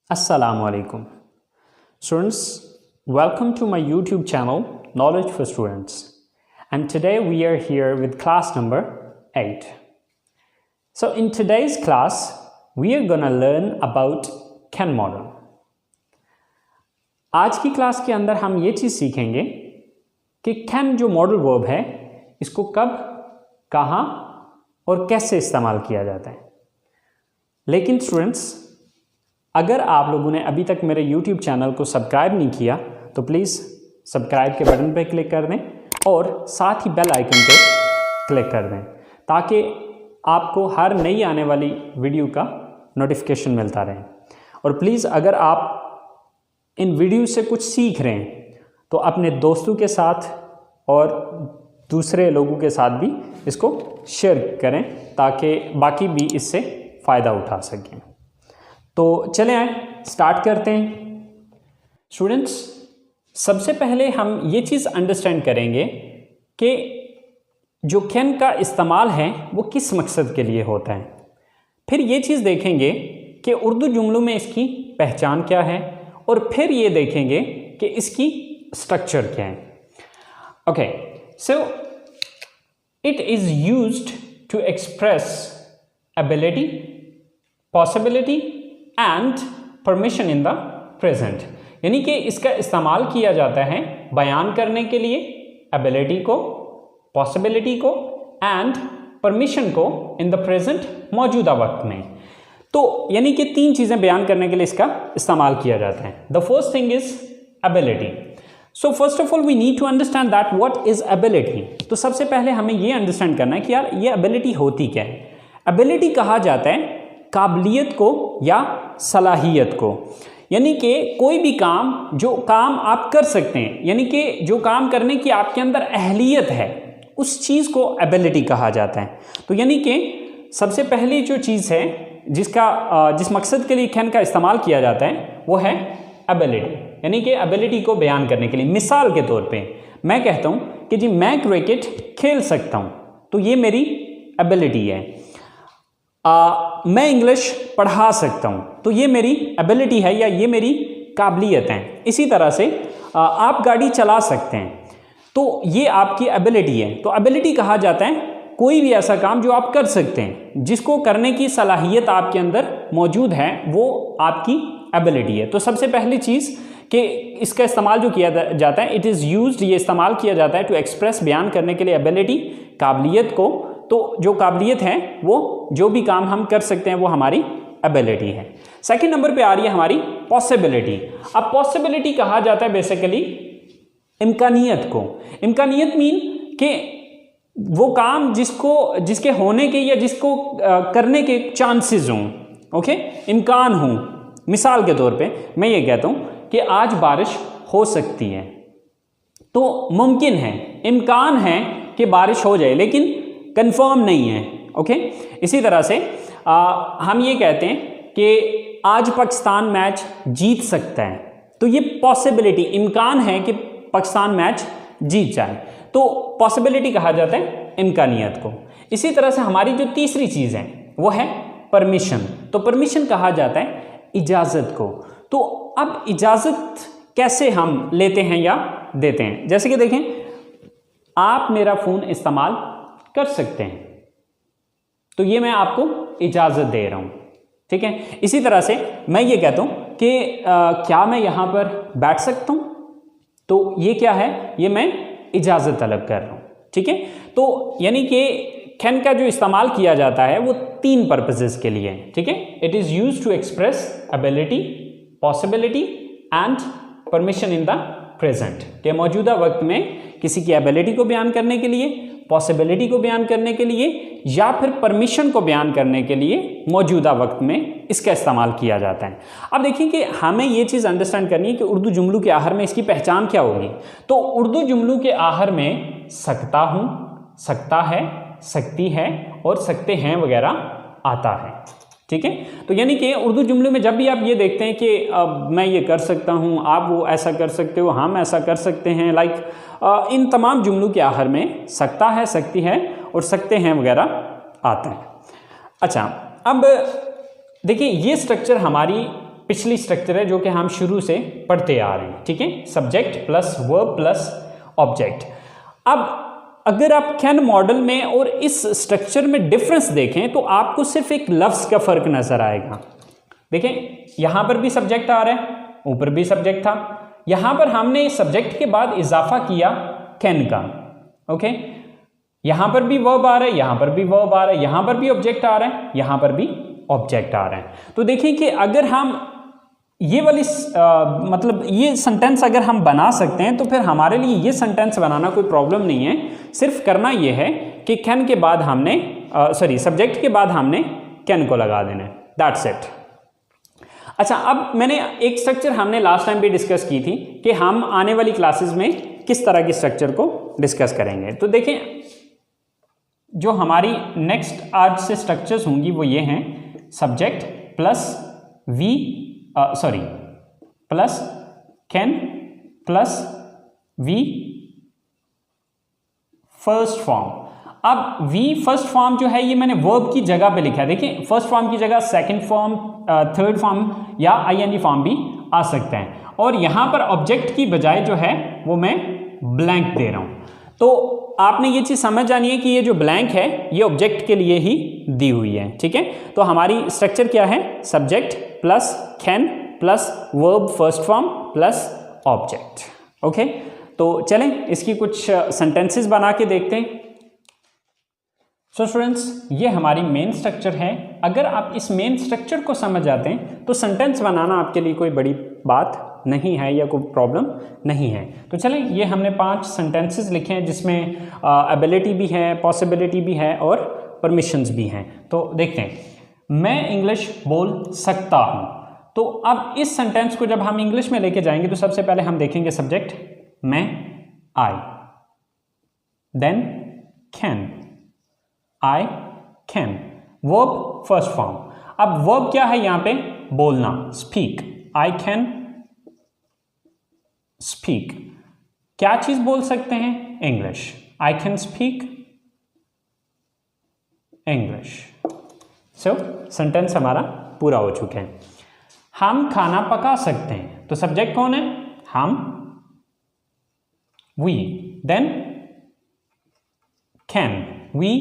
Assalamu alaikum. Students, welcome to my YouTube channel Knowledge for Students, and today we are here with class number 8. So in today's class we are gonna learn about Ken model. आज की class के अंदर हम ये चीज़ सीखेंगे कि can जो modal verb है इसको कब, कहाँ और कैसे इस्तेमाल किया जाता है। लेकिन स्टूडेंट्स, अगर आप लोगों ने अभी तक मेरे YouTube चैनल को सब्सक्राइब नहीं किया तो प्लीज़ सब्सक्राइब के बटन पर क्लिक कर दें और साथ ही बेल आइकन पे क्लिक कर दें ताकि आपको हर नई आने वाली वीडियो का नोटिफिकेशन मिलता रहे। और प्लीज़ अगर आप इन वीडियो से कुछ सीख रहे हैं तो अपने दोस्तों के साथ और दूसरे लोगों के साथ भी इसको शेयर करें ताकि बाकी भी इससे फ़ायदा उठा सकें। तो चलें आए स्टार्ट करते हैं। स्टूडेंट्स, सबसे पहले हम ये चीज़ अंडरस्टैंड करेंगे कि जो कैन का इस्तेमाल है वो किस मकसद के लिए होता है। फिर ये चीज़ देखेंगे कि उर्दू जुमलों में इसकी पहचान क्या है और फिर ये देखेंगे कि इसकी स्ट्रक्चर क्या है। Okay, so it is used to express ability, possibility and permission in the present, यानी कि इसका इस्तेमाल किया जाता है बयान करने के लिए एबिलिटी को, पॉसिबिलिटी को एंड परमिशन को इन द प्रेजेंट, मौजूदा वक्त में। तो यानी कि तीन चीज़ें बयान करने के लिए इसका इस्तेमाल किया जाता है। The first thing is ability. So first of all we need to understand that what is ability. तो सबसे पहले हमें ये अंडरस्टैंड करना है कि यार ये एबिलिटी होती क्या है। एबिलिटी कहा जाता है काबिलियत को या सलाहियत को, यानी कि कोई भी काम जो काम आप कर सकते हैं, यानी कि जो काम करने की आपके अंदर अहलियत है उस चीज़ को एबिलिटी कहा जाता है। तो यानी कि सबसे पहली जो चीज़ है जिस मकसद के लिए कैन का इस्तेमाल किया जाता है वो है एबिलिटी, यानी कि एबिलिटी को बयान करने के लिए। मिसाल के तौर पे मैं कहता हूँ कि जी मैं क्रिकेट खेल सकता हूँ, तो ये मेरी एबिलिटी है। मैं इंग्लिश पढ़ा सकता हूँ, तो ये मेरी एबिलिटी है या ये मेरी काबिलियत है। इसी तरह से आप गाड़ी चला सकते हैं, तो ये आपकी एबिलिटी है। तो एबिलिटी कहा जाता है कोई भी ऐसा काम जो आप कर सकते हैं, जिसको करने की सलाहियत आपके अंदर मौजूद है, वो आपकी एबिलिटी है। तो सबसे पहली चीज़ कि इसका इस्तेमाल जो किया जाता है, इट इज़ यूज्ड, ये इस्तेमाल किया जाता है टू एक्सप्रेस, बयान करने के लिए एबिलिटी, काबिलियत को। तो जो काबिलियत है वो जो भी काम हम कर सकते हैं वो हमारी एबिलिटी है। सेकंड नंबर पे आ रही है हमारी पॉसिबिलिटी। अब पॉसिबिलिटी कहा जाता है बेसिकली इम्कानियत को। इम्कानियत मीन कि वो काम जिसके होने के या जिसको करने के चांसेस हों, ओके, इम्कान हों। मिसाल के तौर पे मैं ये कहता हूँ कि आज बारिश हो सकती है, तो मुमकिन है, इम्कान है कि बारिश हो जाए, लेकिन कंफर्म नहीं है। ओके, इसी तरह से हम ये कहते हैं कि आज पाकिस्तान मैच जीत सकता है, तो ये पॉसिबिलिटी, इम्कान है कि पाकिस्तान मैच जीत जाए, तो पॉसिबिलिटी कहा जाता है इम्कानियत को। इसी तरह से हमारी जो तीसरी चीज़ है वो है परमिशन। तो परमिशन कहा जाता है इजाज़त को। तो अब इजाज़त कैसे हम लेते हैं या देते हैं, जैसे कि देखें, आप मेरा फ़ोन इस्तेमाल कर सकते हैं, तो ये मैं आपको इजाज़त दे रहा हूँ, ठीक है। इसी तरह से मैं ये कहता हूँ कि क्या मैं यहाँ पर बैठ सकता हूँ, तो ये क्या है, ये मैं इजाज़त तलब कर रहा हूँ, ठीक है। तो यानी कि कैन का जो इस्तेमाल किया जाता है वो तीन पर्पसेस के लिए है, ठीक है। It is used to express ability, possibility and permission in the present, के मौजूदा वक्त में किसी की एबिलिटी को बयान करने के लिए, पॉसिबिलिटी को बयान करने के लिए या फिर परमिशन को बयान करने के लिए मौजूदा वक्त में इसका इस्तेमाल किया जाता है। अब देखिए कि हमें ये चीज़ अंडरस्टैंड करनी है कि उर्दू जुमलों के आखिर में इसकी पहचान क्या होगी। तो उर्दू जुमलों के आखिर में सकता हूँ, सकता है, सकती है और सकते हैं वगैरह आता है, ठीक है। तो यानी कि उर्दू जुमलों में जब भी आप ये देखते हैं कि मैं ये कर सकता हूँ, आप वो ऐसा कर सकते हो, हम ऐसा कर सकते हैं, लाइक इन तमाम जुमलों के आखिर में सकता है, सकती है और सकते हैं वगैरह आता है। अच्छा, अब देखिए ये स्ट्रक्चर हमारी पिछली स्ट्रक्चर है जो कि हम शुरू से पढ़ते आ रहे हैं, ठीक है, subject plus verb plus object. अब अगर आप कैन मॉडल में और इस स्ट्रक्चर में डिफरेंस देखें तो आपको सिर्फ एक लफ्ज़ का फ़र्क नज़र आएगा। देखें यहाँ पर भी सब्जेक्ट आ रहा है, ऊपर भी सब्जेक्ट था, यहाँ पर हमने सब्जेक्ट के बाद इजाफा किया कैन का, ओके। यहाँ पर भी वर्ब आ रहा है, यहाँ पर भी वर्ब आ रहा है, यहाँ पर भी ऑब्जेक्ट आ रहा है, यहाँ पर भी ऑब्जेक्ट आ रहा है। तो देखिए कि अगर हम ये वाली मतलब ये सेंटेंस अगर हम बना सकते हैं तो फिर हमारे लिए ये सेंटेंस बनाना कोई प्रॉब्लम नहीं है। सिर्फ करना ये है कि कैन के बाद हमने सब्जेक्ट के बाद हमने कैन को लगा देना है, दैट्स इट। अच्छा, अब मैंने एक स्ट्रक्चर हमने लास्ट टाइम भी डिस्कस की थी कि हम आने वाली क्लासेस में किस तरह की स्ट्रक्चर को डिस्कस करेंगे। तो देखें, जो हमारी नेक्स्ट आज से स्ट्रक्चर्स होंगी वो ये हैं, subject plus plus can plus V first form. अब वी फर्स्ट फॉर्म जो है ये मैंने वर्ब की जगह पे लिखा है। देखिए, फर्स्ट फॉर्म की जगह सेकंड फॉर्म, थर्ड फॉर्म या आईएनजी फॉर्म भी आ सकते हैं, और यहां पर ऑब्जेक्ट की बजाय जो है वो मैं ब्लैंक दे रहा हूं। तो आपने ये चीज़ समझ जानी है कि ये जो ब्लैंक है ये ऑब्जेक्ट के लिए ही दी हुई है, ठीक है। तो हमारी स्ट्रक्चर क्या है, subject plus can plus verb first form plus object, okay. तो चलें इसकी कुछ सेंटेंसेस बना के देखते हैं। सो स्टूडेंट्स, ये हमारी मेन स्ट्रक्चर है। अगर आप इस मेन स्ट्रक्चर को समझ जाते हैं तो सेंटेंस बनाना आपके लिए कोई बड़ी बात नहीं है या कोई प्रॉब्लम नहीं है। तो चलें, ये हमने 5 सेंटेंसेस लिखे हैं जिसमें एबिलिटी भी है, पॉसिबिलिटी भी है और परमिशंस भी हैं। तो देखते हैं, मैं इंग्लिश बोल सकता हूँ। तो अब इस सेंटेंस को जब हम इंग्लिश में लेके जाएंगे तो सबसे पहले हम देखेंगे सब्जेक्ट मैं, I, then can, I can, verb first form. अब वर्ब क्या है यहाँ पे, बोलना, स्पीक, आई कैन स्पीक। क्या चीज बोल सकते हैं, English, I can speak English. So sentence हमारा पूरा हो चुका है। हम खाना पका सकते हैं, तो सब्जेक्ट कौन है, हम, we, then can, we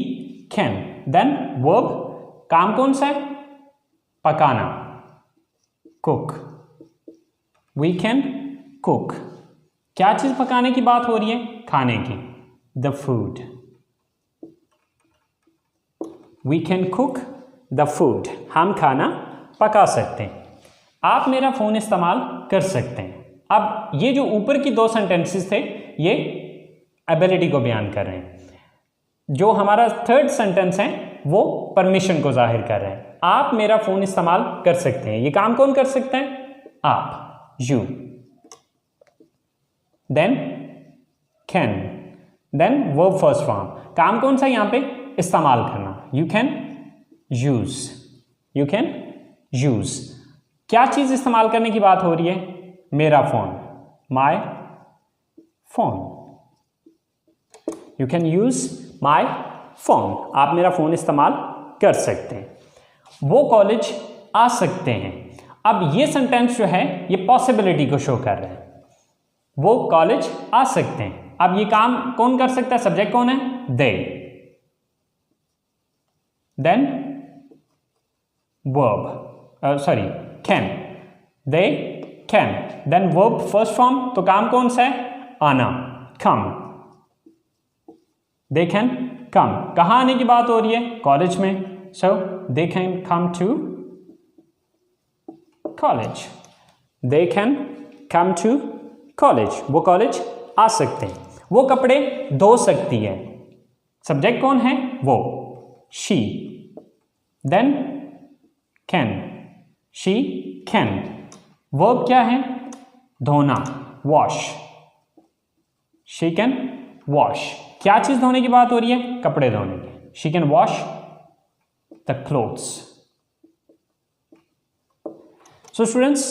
can, then verb, काम कौन सा है, पकाना, कुक, वी कैन कुक। क्या चीज पकाने की बात हो रही है, खाने की, the food, we can cook the food, हम खाना पका सकते हैं। आप मेरा फोन इस्तेमाल कर सकते हैं। अब ये जो ऊपर की 2 सेंटेंसेस थे ये एबिलिटी को बयान कर रहे हैं। जो हमारा थर्ड सेंटेंस है वो परमिशन को जाहिर कर रहे हैं। आप मेरा फोन इस्तेमाल कर सकते हैं, ये काम कौन कर सकते हैं, आप, you, then can, then verb first form, काम कौन सा यहां पे, इस्तेमाल करना, you can use, you can use. क्या चीज इस्तेमाल करने की बात हो रही है, मेरा phone, my phone, you can use my phone, आप मेरा फोन इस्तेमाल कर सकते हैं। वो कॉलेज आ सकते हैं। अब ये सेंटेंस जो है ये पॉसिबिलिटी को शो कर रहे हैं, वो कॉलेज आ सकते हैं। अब ये काम कौन कर सकता है, सब्जेक्ट कौन है, they, then verb can, they can, then verb first form, तो काम कौन सा है, आना, कम, दे कैन कम। कहाँ आने की बात हो रही है, कॉलेज में, so they can come to college, they can come to college, वो कॉलेज आ सकते हैं। वो कपड़े धो सकती है, सब्जेक्ट कौन है, वो, she, then can, she can, verb क्या है, धोना, वॉश, शी कैन वॉश। क्या चीज धोने की बात हो रही है, कपड़े धोने की, she can wash the clothes. So students,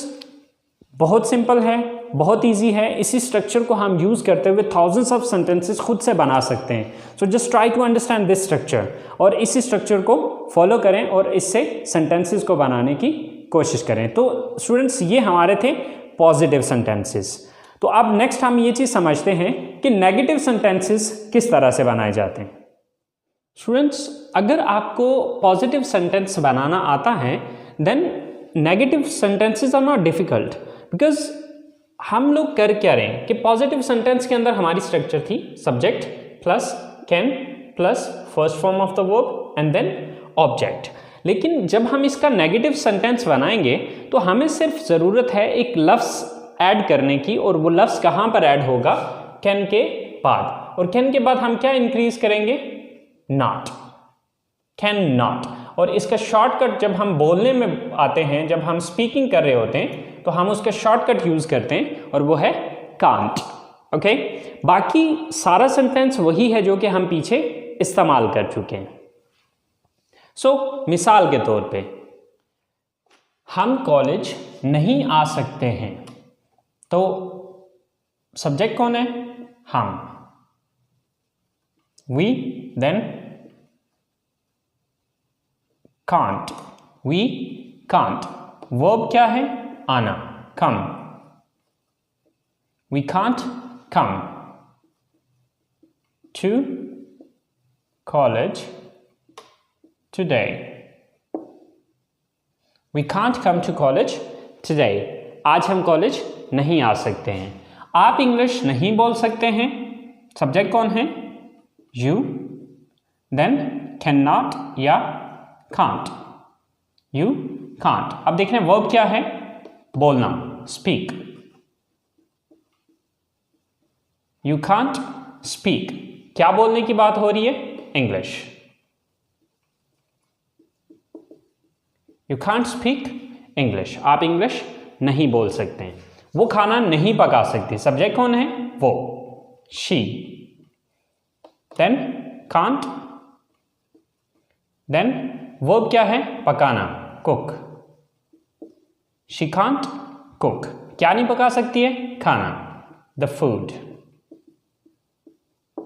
बहुत सिंपल है, बहुत इजी है। इसी स्ट्रक्चर को हम यूज करते हुए थाउजेंड्स ऑफ सेंटेंसेस खुद से बना सकते हैं। So just try to understand this structure और इसी स्ट्रक्चर को फॉलो करें और इससे सेंटेंसेस को बनाने की कोशिश करें। तो स्टूडेंट्स ये हमारे थे पॉजिटिव सेंटेंसेस। तो अब नेक्स्ट हम ये चीज़ समझते हैं कि नेगेटिव सेंटेंसेस किस तरह से बनाए जाते हैं। स्टूडेंट्स अगर आपको पॉजिटिव सेंटेंस बनाना आता है then negative sentences are not difficult, because हम लोग कर क्या रहे हैं कि पॉजिटिव सेंटेंस के अंदर हमारी स्ट्रक्चर थी subject plus can plus first form of the verb and then object. लेकिन जब हम इसका नेगेटिव सेंटेंस बनाएंगे तो हमें सिर्फ ज़रूरत है एक लफ्ज़ ऐड करने की, और वो लफ्ज़ कहाँ पर ऐड होगा, कैन के बाद। और कैन के बाद हम क्या इंक्रीज करेंगे, नॉट, कैन नॉट। और इसका शॉर्टकट जब हम बोलने में आते हैं, जब हम स्पीकिंग कर रहे होते हैं तो हम उसका शॉर्टकट यूज़ करते हैं और वो है कांट। ओके, बाकी सारा सेंटेंस वही है जो कि हम पीछे इस्तेमाल कर चुके हैं। सो मिसाल के तौर पे हम कॉलेज नहीं आ सकते हैं, तो सब्जेक्ट कौन है, हम, we, then can't, we can't. Verb क्या है, आना, come, we can't come to college today, we can't come to college today. आज हम कॉलेज नहीं आ सकते हैं। आप इंग्लिश नहीं बोल सकते हैं, सब्जेक्ट कौन है, यू, देन कैन नॉट या कांट, यू कांट। अब देख रहे हैं वर्ब क्या है, बोलना, स्पीक, यू कांट स्पीक। क्या बोलने की बात हो रही है, English, you can't speak English. आप इंग्लिश नहीं बोल सकते हैं। वो खाना नहीं पका सकती, सब्जेक्ट कौन है, वो, she, then can't, then verb क्या है, पकाना, कुक, शी कांट कुक। क्या नहीं पका सकती है, खाना, the food,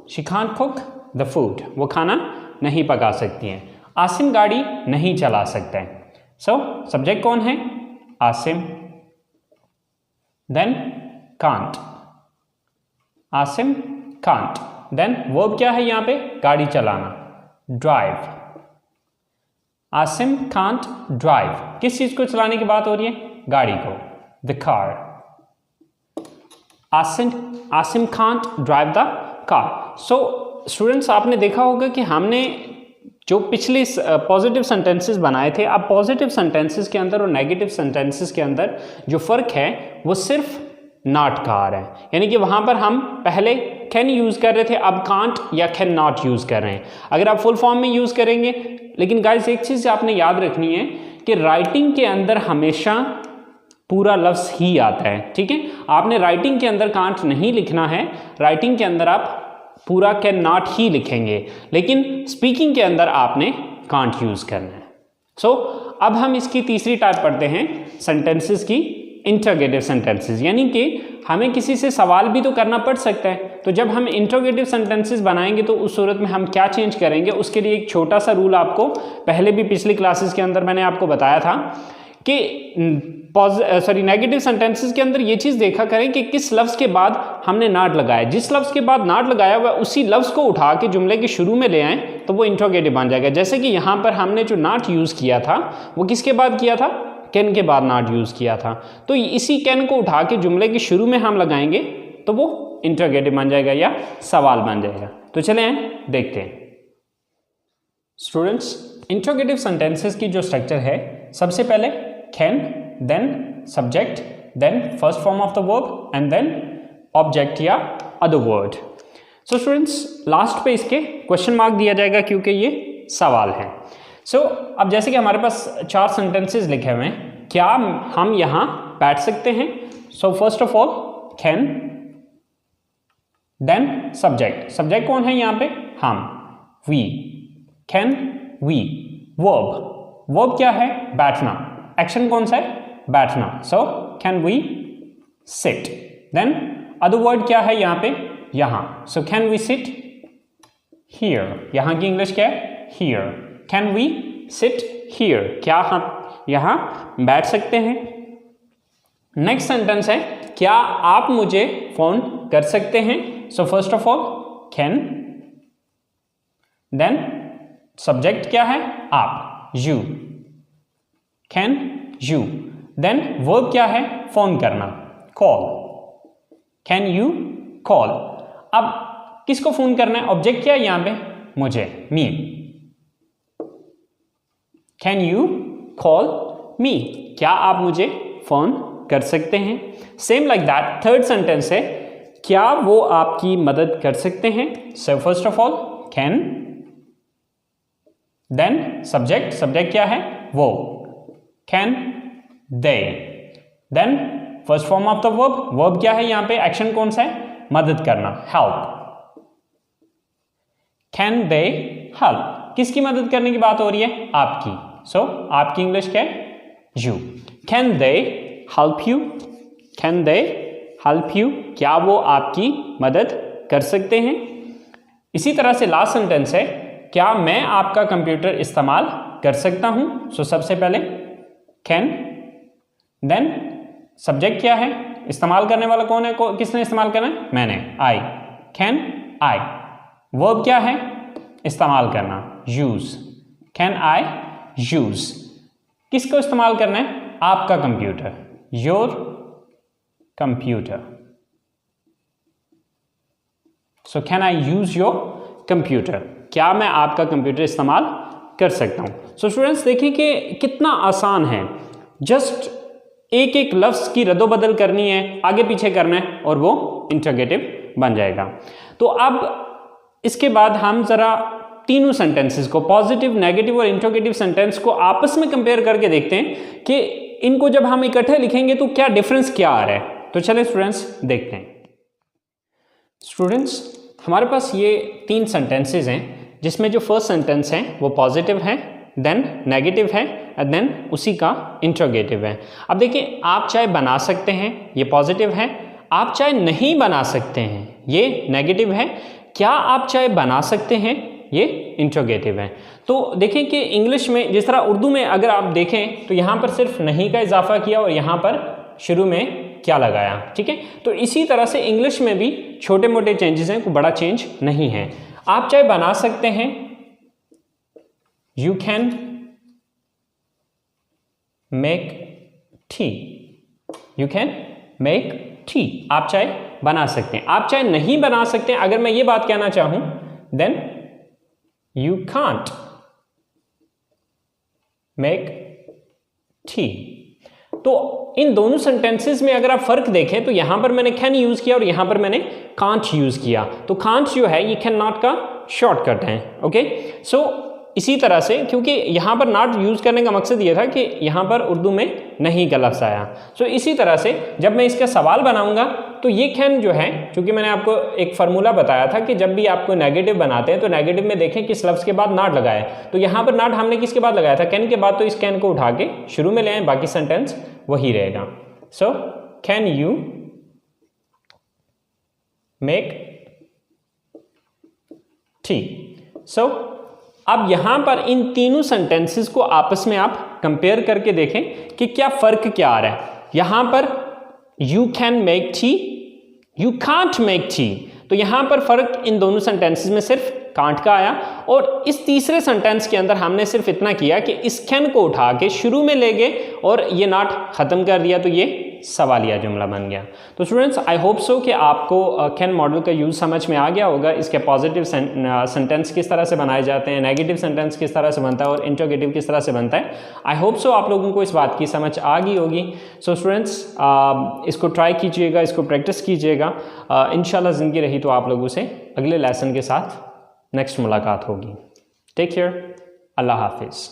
she can't cook the food. वो खाना नहीं पका सकती है। आसिम गाड़ी नहीं चला सकता है, सो सब्जेक्ट कौन है, Asim, then can't, Asim can't. Then verb क्या है यहाँ पे, गाड़ी चलाना, ड्राइव, आसिम कांट ड्राइव। किस चीज को चलाने की बात हो रही है, गाड़ी को, the car, Asim can't drive the car. So students आपने देखा होगा कि हमने जो पिछले पॉजिटिव सेंटेंसेस बनाए थे, अब पॉजिटिव सेंटेंसेस के अंदर और नेगेटिव सेंटेंसेस के अंदर जो फ़र्क है वो सिर्फ नॉट का आ रहा है। यानी कि वहाँ पर हम पहले कैन यूज़ कर रहे थे, अब कांट या कैन नॉट यूज़ कर रहे हैं। अगर आप फुल फॉर्म में यूज़ करेंगे, लेकिन गाइस एक चीज़ आपने याद रखनी है कि राइटिंग के अंदर हमेशा पूरा लफ्ज़ ही आता है, ठीक है। आपने राइटिंग के अंदर कांट नहीं लिखना है, राइटिंग के अंदर आप पूरा कैन नॉट ही लिखेंगे, लेकिन स्पीकिंग के अंदर आपने कांट यूज़ करना है। सो अब हम इसकी तीसरी टाइप पढ़ते हैं सेंटेंसेस की, इंटरोगेटिव सेंटेंसेस। यानी कि हमें किसी से सवाल भी तो करना पड़ सकता है, तो जब हम इंटरोगेटिव सेंटेंसेस बनाएंगे तो उस सूरत में हम क्या चेंज करेंगे, उसके लिए एक छोटा सा रूल आपको पहले भी पिछली क्लासेस के अंदर मैंने आपको बताया था कि नेगेटिव सेंटेंसेस के अंदर ये चीज़ देखा करें कि किस लफ्ज़ के बाद हमने नॉट लगाया। जिस लफ्ज़ के बाद नॉट लगाया हुआ उसी लफ्ज़ को उठा के जुमले के शुरू में ले आएँ तो वो इंटरोगेटिव बन जाएगा। जैसे कि यहाँ पर हमने जो नॉट यूज़ किया था वो किसके बाद किया था, कैन के बाद नॉट यूज़ किया था। तो इसी कैन को उठा के जुमले के शुरू में हम लगाएंगे तो वो इंटरोगेटिव बन जाएगा या सवाल बन जाएगा। तो चले देखते हैं स्टूडेंट्स, इंटरोगेटिव सेंटेंसेस की जो स्ट्रक्चर है, सबसे पहले can, then subject, then first form of the verb and then object या other word. So students last पे इसके क्वेश्चन मार्क दिया जाएगा क्योंकि ये सवाल है। सो अब जैसे कि हमारे पास 4 सेंटेंसेस लिखे हुए हैं, क्या हम यहाँ बैठ सकते हैं? So first of all can, then subject, subject कौन है यहाँ पे, हम, we, can we. Verb, verb क्या है, बैठना, एक्शन कौन सा है, बैठना, so can we sit. Then other word क्या है यहाँ पे, यहाँ, so can we sit here. यहाँ की इंग्लिश क्या है, here. Can we sit here, क्या हम यहाँ बैठ सकते हैं। नेक्स्ट सेंटेंस है क्या आप मुझे फोन कर सकते हैं। So first of all can, then subject क्या है आप, you, can you, then verb क्या है फोन करना, कॉल, कैन यू कॉल। अब किसको फोन करना है, ऑब्जेक्ट क्या है यहां पे, मुझे, me, can you call me, क्या आप मुझे फोन कर सकते हैं। Same like that third sentence है क्या वो आपकी मदद कर सकते हैं। So first of all can, then subject, subject क्या है वो, can they, then first form of the verb, verb क्या है यहां पे, एक्शन कौन सा है, मदद करना, हेल्प, कैन दे हेल्प, किसकी मदद करने की बात हो रही है, आपकी। सो आपकी इंग्लिश क्या है, you, can they help you, can they help you, क्या वो आपकी मदद कर सकते हैं। इसी तरह से लास्ट सेंटेंस है क्या मैं आपका कंप्यूटर इस्तेमाल कर सकता हूं। सो सबसे पहले कैन, देन सब्जेक्ट क्या है, इस्तेमाल करने वाला कौन है, किसने इस्तेमाल करना है, मैंने, आई, कैन आई, वर्ब क्या है, इस्तेमाल करना, यूज, कैन आई यूज, किसको इस्तेमाल करना है, आपका computer, your computer. So can I use your computer, क्या मैं आपका कंप्यूटर इस्तेमाल कर सकता हूं। सो स्टूडेंट्स देखिए कि कितना आसान है, जस्ट एक एक लफ्ज की रद्दोबदल करनी है, आगे पीछे करना है और वो इंटरोगेटिव बन जाएगा। तो अब इसके बाद हम जरा तीनों सेंटेंसेस को, पॉजिटिव, नेगेटिव और इंटरोगेटिव सेंटेंस को आपस में कंपेयर करके देखते हैं कि इनको जब हम इकट्ठे लिखेंगे तो क्या डिफरेंस क्या आ रहा है। तो चलिए स्टूडेंट्स देखते हैं। स्टूडेंट्स हमारे पास ये 3 सेंटेंसेस हैं जिसमें जो फर्स्ट सेंटेंस है वो पॉजिटिव है, देन नेगेटिव है एंड देन उसी का इंटरोगेटिव है। अब देखिए आप चाहे बना सकते हैं, ये पॉजिटिव है, आप चाहे नहीं बना सकते हैं, ये नेगेटिव है, क्या आप चाहे बना सकते हैं, ये इंटरोगेटिव है। तो देखें कि इंग्लिश में जिस तरह उर्दू में अगर आप देखें तो यहाँ पर सिर्फ नहीं का इजाफा किया और यहाँ पर शुरू में क्या लगाया, ठीक है। तो इसी तरह से इंग्लिश में भी छोटे मोटे चेंजेस हैं, कोई बड़ा चेंज नहीं है। आप चाहे बना सकते हैं, you can make tea, you can make tea, आप चाहे बना सकते हैं। आप चाहे नहीं बना सकते हैं, अगर मैं ये बात कहना चाहूं then you can't make tea. तो इन दोनों सेंटेंसेस में अगर आप फर्क देखें तो यहां पर मैंने कैन यूज किया और यहां पर मैंने कांट यूज किया। तो कांट जो है ये कैन नॉट का शॉर्टकट है, ओके। सो इसी तरह से क्योंकि यहाँ पर नॉट यूज़ करने का मकसद ये था कि यहाँ पर उर्दू में नहीं का लफ्ज़ आया। सो इसी तरह से जब मैं इसका सवाल बनाऊंगा तो ये कैन जो है, क्योंकि मैंने आपको एक फार्मूला बताया था कि जब भी आपको नेगेटिव बनाते हैं तो नेगेटिव में देखें किस लफ्ज़ के बाद नॉट लगाए। तो यहाँ पर नॉट हमने किसके बाद लगाया था, कैन के बाद, तो इस कैन को उठा के शुरू में ले आए, बाकी सेंटेंस वही रहेगा। So can you make tea. So अब यहां पर इन तीनों सेंटेंसेस को आपस में आप कंपेयर करके देखें कि क्या फर्क क्या आ रहा है। यहां पर you can make tea, you can't make tea, तो यहां पर फर्क इन दोनों सेंटेंसेस में सिर्फ कांट का आया। और इस तीसरे सेंटेंस के अंदर हमने सिर्फ इतना किया कि इस कैन को उठा के शुरू में ले गए और ये नॉट खत्म कर दिया, तो ये सवालिया जुमला बन गया। तो स्टूडेंट्स आई होप सो कि आपको कैन मॉडल का यूज़ समझ में आ गया होगा। इसके पॉजिटिव सेंटेंस किस तरह से बनाए जाते हैं, नेगेटिव सेंटेंस किस तरह से बनता है और इंटरोगेटिव किस तरह से बनता है। आई होप सो आप लोगों को इस बात की समझ आ गई होगी। सो स्टूडेंट्स इसको ट्राई कीजिएगा, इसको प्रैक्टिस कीजिएगा। इंशाल्लाह ज़िंदगी रही तो आप लोगों से अगले लेसन के साथ नेक्स्ट मुलाकात होगी। टेक केयर, अल्लाह हाफिज़।